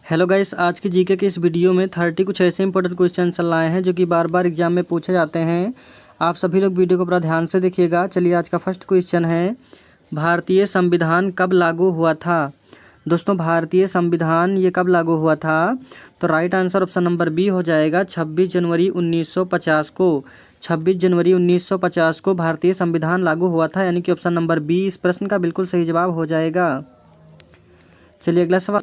Hello guys, आज की GK के इस वीडियो में 30 कुछ ऐसे इंपॉर्टेंट क्वेश्चन चल आए हैं जो कि बार बार एग्जाम में पूछे जाते हैं। आप सभी लोग वीडियो को बड़ा ध्यान से देखिएगा। चलिए, आज का फर्स्ट क्वेश्चन है, भारतीय संविधान कब लागू हुआ था। दोस्तों, भारतीय संविधान ये कब लागू हुआ था? तो right answer option number B हो जाएगा 26 जनवरी 1950 को। 26 जनवरी 1950 को भारतीय संविधान लागू हुआ था, यानी कि ऑप्शन नंबर बी इस प्रश्न का बिल्कुल सही जवाब हो जाएगा। चलिए, अगला सवाल,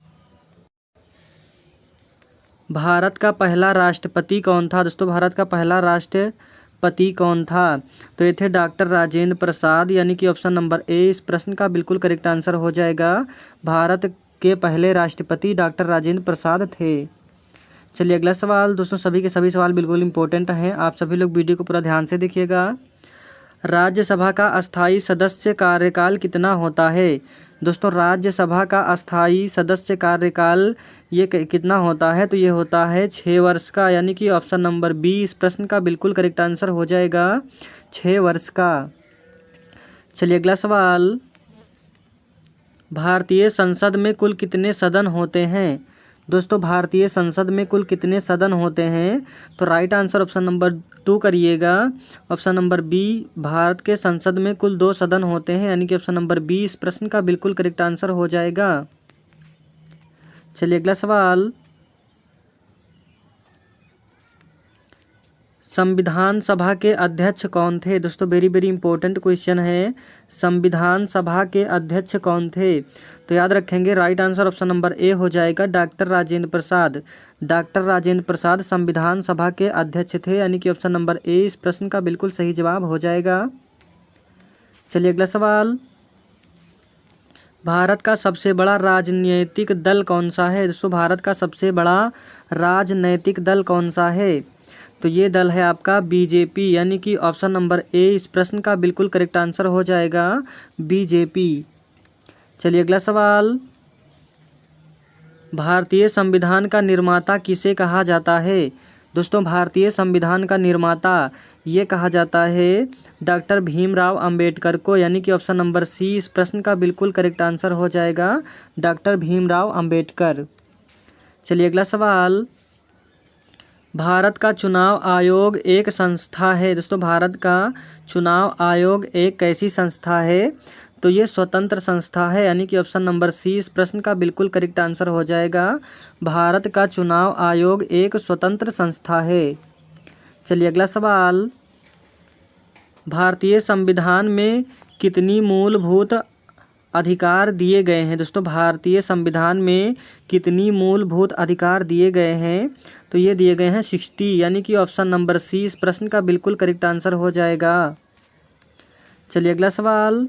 भारत का पहला राष्ट्रपति कौन था? दोस्तों, भारत का पहला राष्ट्रपति कौन था? तो ये थे डॉक्टर राजेंद्र प्रसाद, यानी कि ऑप्शन नंबर ए इस प्रश्न का बिल्कुल करेक्ट आंसर हो जाएगा। भारत के पहले राष्ट्रपति डॉक्टर राजेंद्र प्रसाद थे। चलिए, अगला सवाल। दोस्तों, सभी के सभी सवाल बिल्कुल इंपॉर्टेंट हैं, आप सभी लोग वीडियो को पूरा ध्यान से देखिएगा। राज्यसभा का अस्थायी सदस्य कार्यकाल कितना होता है? दोस्तों, राज्यसभा का अस्थायी सदस्य कार्यकाल ये कितना होता है? तो ये होता है 6 वर्ष का, यानी कि ऑप्शन नंबर बी इस प्रश्न का बिल्कुल करेक्ट आंसर हो जाएगा, 6 वर्ष का। चलिए, अगला सवाल, भारतीय संसद में कुल कितने सदन होते हैं? दोस्तों, भारतीय संसद में कुल कितने सदन होते हैं? तो राइट आंसर ऑप्शन नंबर 2 करिएगा। ऑप्शन नंबर बी, भारत के संसद में कुल 2 सदन होते हैं, यानी कि ऑप्शन नंबर बी इस प्रश्न का बिल्कुल करेक्ट आंसर हो जाएगा। चलिए, अगला सवाल, संविधान सभा के अध्यक्ष कौन थे? दोस्तों, वेरी वेरी इंपॉर्टेंट क्वेश्चन है, संविधान सभा के अध्यक्ष कौन थे? तो याद रखेंगे, right answer option number A हो जाएगा, डॉक्टर राजेंद्र प्रसाद। डॉक्टर राजेंद्र प्रसाद संविधान सभा के अध्यक्ष थे, यानी कि ऑप्शन नंबर ए इस प्रश्न का बिल्कुल सही जवाब हो जाएगा। चलिए, अगला सवाल, भारत का सबसे बड़ा राजनीतिक दल कौन सा है? दोस्तों, भारत का सबसे बड़ा राजनैतिक दल कौन सा है? तो ये दल है आपका बीजेपी, यानी कि ऑप्शन नंबर ए इस प्रश्न का बिल्कुल करेक्ट आंसर हो जाएगा, बीजेपी। चलिए, अगला सवाल, भारतीय संविधान का निर्माता किसे कहा जाता है? दोस्तों, भारतीय संविधान का निर्माता ये कहा जाता है डॉक्टर भीमराव अंबेडकर को, यानी कि ऑप्शन नंबर सी इस प्रश्न का बिल्कुल करेक्ट आंसर हो जाएगा, डॉक्टर भीमराव अंबेडकर। चलिए, अगला सवाल, भारत का चुनाव आयोग एक संस्था है। दोस्तों, भारत का चुनाव आयोग एक कैसी संस्था है? तो ये स्वतंत्र संस्था है, यानी कि ऑप्शन नंबर सी इस प्रश्न का बिल्कुल करेक्ट आंसर हो जाएगा, भारत का चुनाव आयोग एक स्वतंत्र संस्था है। चलिए, अगला सवाल, भारतीय संविधान में कितनी मूलभूत अधिकार दिए गए हैं? दोस्तों, भारतीय संविधान में कितनी मूलभूत अधिकार दिए गए हैं? तो ये दिए गए हैं 60, यानी कि ऑप्शन नंबर सी इस प्रश्न का बिल्कुल करेक्ट आंसर हो जाएगा। चलिए, अगला सवाल,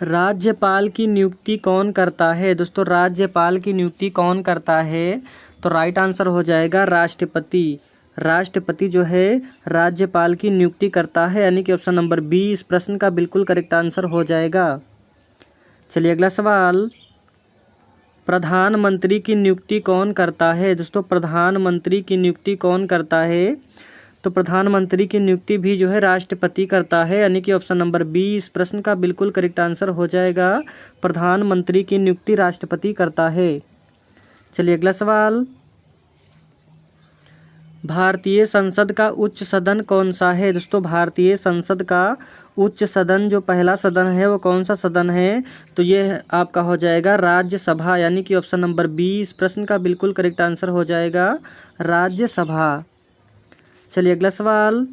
राज्यपाल की नियुक्ति कौन करता है? दोस्तों, राज्यपाल की नियुक्ति कौन करता है? तो राइट आंसर हो जाएगा, राष्ट्रपति। राष्ट्रपति जो है राज्यपाल की नियुक्ति करता है, यानी कि ऑप्शन नंबर बी इस प्रश्न का बिल्कुल करेक्ट आंसर हो जाएगा। चलिए, अगला सवाल, प्रधानमंत्री की नियुक्ति कौन करता है? दोस्तों, प्रधानमंत्री की नियुक्ति कौन करता है? तो प्रधानमंत्री की नियुक्ति भी जो है राष्ट्रपति करता है, यानी कि ऑप्शन नंबर बी इस प्रश्न का बिल्कुल करेक्ट आंसर हो जाएगा, प्रधानमंत्री की नियुक्ति राष्ट्रपति करता है। चलिए, अगला सवाल, भारतीय संसद का उच्च सदन कौन सा है? दोस्तों, भारतीय संसद का उच्च सदन जो पहला सदन है वो कौन सा सदन है? तो ये आपका हो जाएगा राज्यसभा, यानी कि ऑप्शन नंबर बी इस प्रश्न का बिल्कुल करेक्ट आंसर हो जाएगा, राज्यसभा। चलिए, अगला सवाल,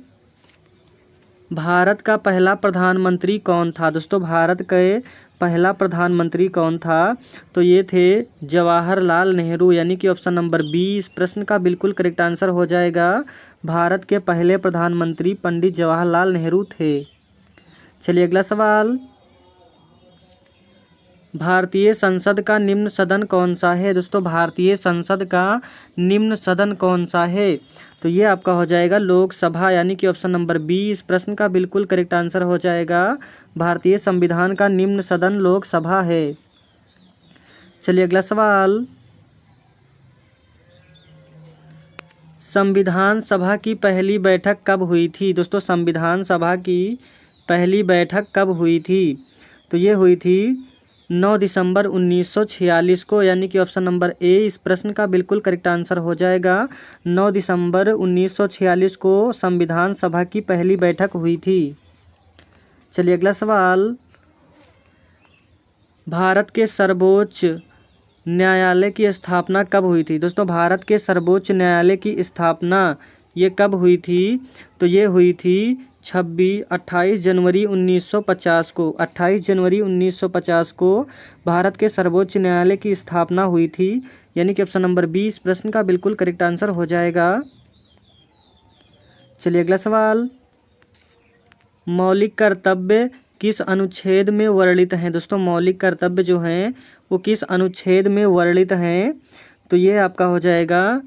भारत का पहला प्रधानमंत्री कौन था? दोस्तों, भारत के पहला प्रधानमंत्री कौन था? तो ये थे जवाहरलाल नेहरू, यानी कि ऑप्शन नंबर बी इस प्रश्न का बिल्कुल करेक्ट आंसर हो जाएगा, भारत के पहले प्रधानमंत्री पंडित जवाहरलाल नेहरू थे। चलिए, अगला सवाल, भारतीय संसद का निम्न सदन कौन सा है? दोस्तों, भारतीय संसद का निम्न सदन कौन सा है? तो ये आपका हो जाएगा लोकसभा, यानी कि ऑप्शन नंबर बी इस प्रश्न का बिल्कुल करेक्ट आंसर हो जाएगा, भारतीय संविधान का निम्न सदन लोकसभा है। चलिए, अगला सवाल, संविधान सभा की पहली बैठक कब हुई थी? दोस्तों, संविधान सभा की पहली बैठक कब हुई थी? तो ये हुई थी 9 दिसंबर 1946 को, यानी कि ऑप्शन नंबर ए इस प्रश्न का बिल्कुल करेक्ट आंसर हो जाएगा। 9 दिसंबर 1946 को संविधान सभा की पहली बैठक हुई थी। चलिए अगला सवाल, भारत के सर्वोच्च न्यायालय की स्थापना कब हुई थी? दोस्तों भारत के सर्वोच्च न्यायालय की स्थापना ये कब हुई थी? तो ये हुई थी 28 जनवरी 1950 को। 28 जनवरी 1950 को भारत के सर्वोच्च न्यायालय की स्थापना हुई थी, यानी कि ऑप्शन नंबर 20 प्रश्न का बिल्कुल करेक्ट आंसर हो जाएगा। चलिए अगला सवाल, मौलिक कर्तव्य किस अनुच्छेद में वर्णित हैं? दोस्तों मौलिक कर्तव्य जो हैं वो किस अनुच्छेद में वर्णित हैं? तो ये आपका हो जाएगा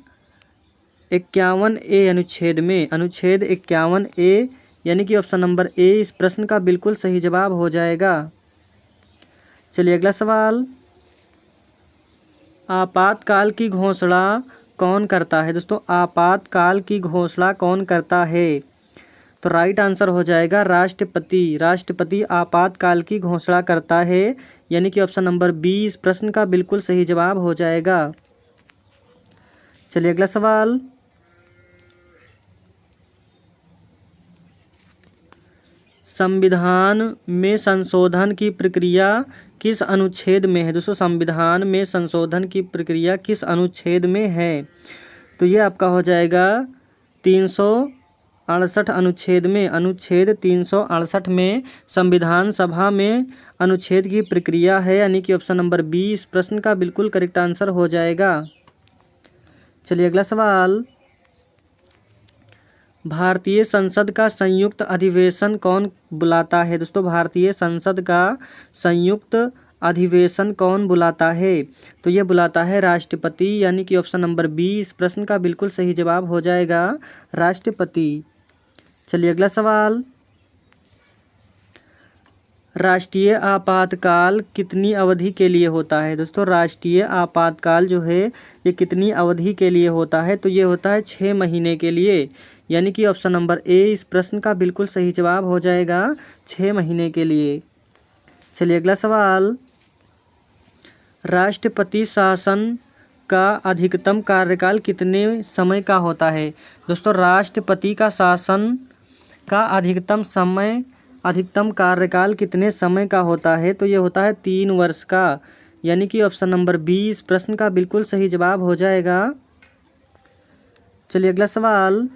51A अनुच्छेद में, अनुच्छेद 51A, यानी कि ऑप्शन नंबर ए इस प्रश्न का बिल्कुल सही जवाब हो जाएगा। चलिए अगला सवाल, आपातकाल की घोषणा कौन करता है? दोस्तों आपातकाल की घोषणा कौन करता है? तो राइट आंसर हो जाएगा राष्ट्रपति। राष्ट्रपति आपातकाल की घोषणा करता है, यानी कि ऑप्शन नंबर 20 प्रश्न का बिल्कुल सही जवाब हो जाएगा। चलिए अगला सवाल, संविधान में संशोधन की प्रक्रिया किस अनुच्छेद में है? दोस्तों संविधान में संशोधन की प्रक्रिया किस अनुच्छेद में है? तो ये आपका हो जाएगा 368 अनुच्छेद में। अनुच्छेद 368 में संविधान सभा में अनुच्छेद की प्रक्रिया है, यानी कि ऑप्शन नंबर 20 प्रश्न का बिल्कुल करेक्ट आंसर हो जाएगा। चलिए अगला सवाल, भारतीय संसद का संयुक्त अधिवेशन कौन बुलाता है? दोस्तों भारतीय संसद का संयुक्त अधिवेशन कौन बुलाता है? तो ये बुलाता है राष्ट्रपति, यानी कि ऑप्शन नंबर 20 प्रश्न का बिल्कुल सही जवाब हो जाएगा राष्ट्रपति। चलिए अगला सवाल, राष्ट्रीय आपातकाल कितनी अवधि के लिए होता है? दोस्तों राष्ट्रीय आपातकाल जो है ये कितनी अवधि के लिए होता है? तो ये होता है 6 महीने के लिए, यानी कि ऑप्शन नंबर ए इस प्रश्न का बिल्कुल सही जवाब हो जाएगा 6 महीने के लिए। चलिए अगला सवाल, राष्ट्रपति शासन का अधिकतम कार्यकाल कितने समय का होता है? दोस्तों राष्ट्रपति का शासन का अधिकतम कार्यकाल कितने समय का होता है? तो ये होता है 3 वर्ष का, यानी कि ऑप्शन नंबर 20 प्रश्न का बिल्कुल सही जवाब हो जाएगा। चलिए अगला सवाल,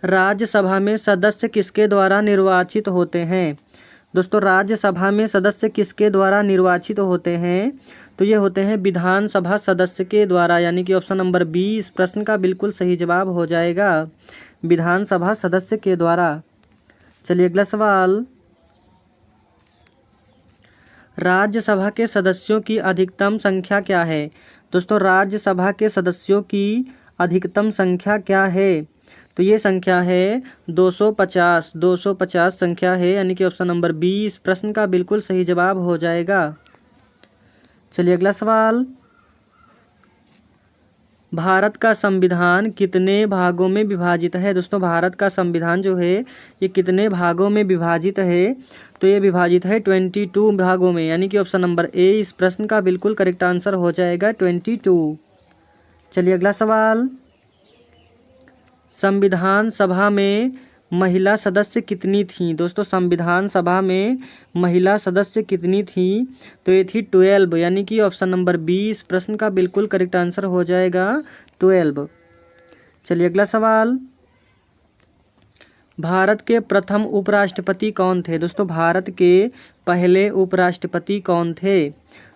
राज्यसभा में सदस्य किसके द्वारा निर्वाचित होते हैं? दोस्तों राज्यसभा में सदस्य किसके द्वारा निर्वाचित होते हैं? तो ये होते हैं विधानसभा सदस्य के द्वारा, यानी कि ऑप्शन नंबर 20 प्रश्न का बिल्कुल सही जवाब हो जाएगा विधानसभा सदस्य के द्वारा। चलिए अगला सवाल, राज्यसभा के सदस्यों की अधिकतम संख्या क्या है? दोस्तों राज्यसभा के सदस्यों की अधिकतम संख्या क्या है? तो ये संख्या है 250 संख्या है, यानी कि ऑप्शन नंबर 20 प्रश्न का बिल्कुल सही जवाब हो जाएगा। चलिए अगला सवाल, भारत का संविधान कितने भागों में विभाजित है? दोस्तों भारत का संविधान जो है ये कितने भागों में विभाजित है? तो ये विभाजित है 22 भागों में, यानी कि ऑप्शन नंबर ए इस प्रश्न का बिल्कुल करेक्ट आंसर हो जाएगा 22। चलिए अगला सवाल, संविधान सभा में महिला सदस्य कितनी थीं? दोस्तों संविधान सभा में महिला सदस्य कितनी थीं? तो ये थी 12, यानी कि ऑप्शन नंबर 20 प्रश्न का बिल्कुल करेक्ट आंसर हो जाएगा 12। चलिए अगला सवाल, भारत के प्रथम उपराष्ट्रपति कौन थे? दोस्तों भारत के पहले उपराष्ट्रपति कौन थे?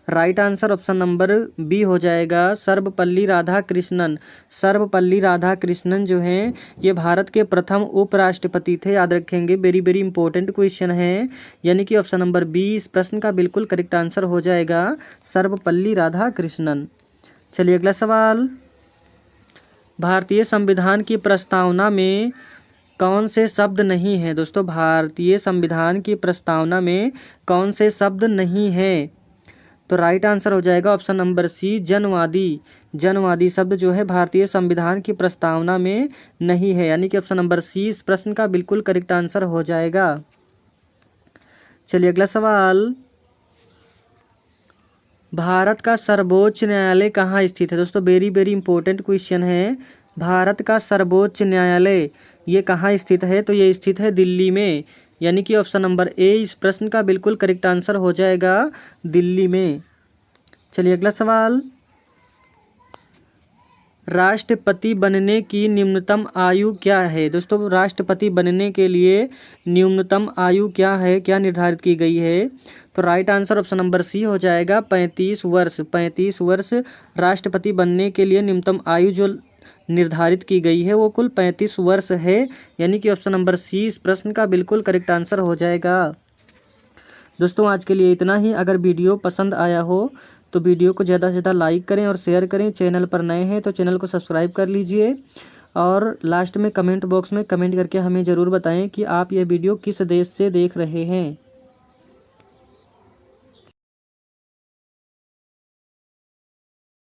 Right answer option number B हो जाएगा सर्वपल्ली राधाकृष्णन। सर्वपल्ली राधाकृष्णन जो हैं ये भारत के प्रथम उपराष्ट्रपति थे, याद रखेंगे, वेरी वेरी इंपॉर्टेंट क्वेश्चन है, यानी कि ऑप्शन नंबर 20 प्रश्न का बिल्कुल करेक्ट आंसर हो जाएगा सर्वपल्ली राधाकृष्णन। चलिए अगला सवाल, भारतीय संविधान की प्रस्तावना में कौन से शब्द नहीं हैं? दोस्तों भारतीय संविधान की प्रस्तावना में कौन से शब्द नहीं हैं? तो राइट आंसर हो जाएगा ऑप्शन नंबर सी, जनवादी। जनवादी शब्द जो है भारतीय संविधान की प्रस्तावना में नहीं है, यानी कि ऑप्शन नंबर सी इस प्रश्न का बिल्कुल करेक्ट आंसर हो जाएगा। चलिए अगला सवाल, भारत का सर्वोच्च न्यायालय कहाँ स्थित है? दोस्तों वेरी वेरी इंपॉर्टेंट क्वेश्चन है। भारत का सर्वोच्च न्यायालय ये कहाँ स्थित है? तो ये स्थित है दिल्ली में, यानी कि ऑप्शन नंबर ए इस प्रश्न का बिल्कुल करेक्ट आंसर हो जाएगा, दिल्ली में। चलिए अगला सवाल, राष्ट्रपति बनने की न्यूनतम आयु क्या है? दोस्तों राष्ट्रपति बनने के लिए न्यूनतम आयु क्या है, क्या निर्धारित की गई है? तो right answer option number C हो जाएगा 35 वर्ष। 35 वर्ष राष्ट्रपति बनने के लिए न्यूनतम आयु जो निर्धारित की गई है वो कुल 35 वर्ष है, यानी कि ऑप्शन नंबर सी इस प्रश्न का बिल्कुल करेक्ट आंसर हो जाएगा। दोस्तों आज के लिए इतना ही। अगर वीडियो पसंद आया हो तो वीडियो को ज़्यादा से ज़्यादा लाइक करें और शेयर करें। चैनल पर नए हैं तो चैनल को सब्सक्राइब कर लीजिए और लास्ट में कमेंट बॉक्स में कमेंट करके हमें ज़रूर बताएं कि आप यह वीडियो किस देश से देख रहे हैं।